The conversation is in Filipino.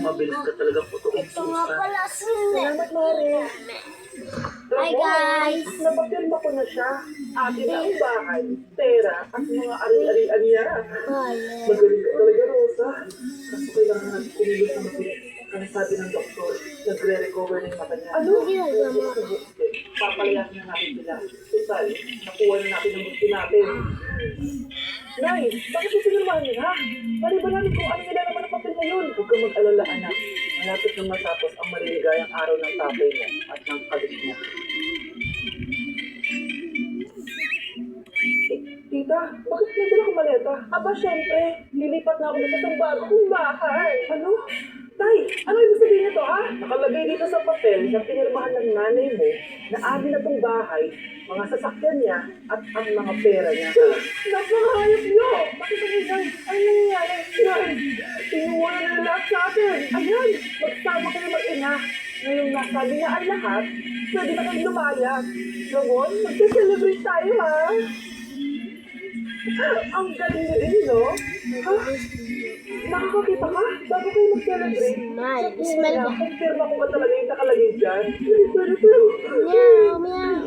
Mabilis ka talaga putukin Ito nga susan. pala Salamat, Mare. Hi guys! Napapirma ko na siya. Atin na ang bahay, pera, at mga ari-arian niya. Magaling ka talaga, Rosa. Kaso kailangan natin kumilos na mabilis. Ang sabi ng doktor, nagre-recover na yung mata niya. Ano? Papalayasin na natin sila. Total, nakuha na natin ang gusto natin. Nay, bakit mo sinirmahan niya, ha? Mali ba namin kung ano nila naman ang papel na yun? Huwag kang mag-alala, anak. Malapit na matapos ang maliligayang araw ng tatay niya at ng kalis niya. Tita, bakit nandun ako maleta? Aba, syempre, lilipat na ako dito sa bagong bahay. Ano? Tay, ano ibig sabihin nito, ha? Nakalagay dito sa papel na pinirmahan ng nanay mo na amin na tong bahay, mga sasakyan niya, at ang mga pera niya. Napakahayap niyo! Bakit ang Nay? Ano nangyayari? Nay, tinuwa na lahat sa atin. Ayan, magsama kayo mag-ina. Ngayong nasabi niya ang lahat, pwede na kayong lumayas. Lawon, mag-celebrate tayo, ha? Ang galing niyo din, no? Ha? Nakakakita ka? Bago kayo mag-celebrate? Smile ba? Kumpirma ko ba talaga yung nakalagay dyan? Meow, meow.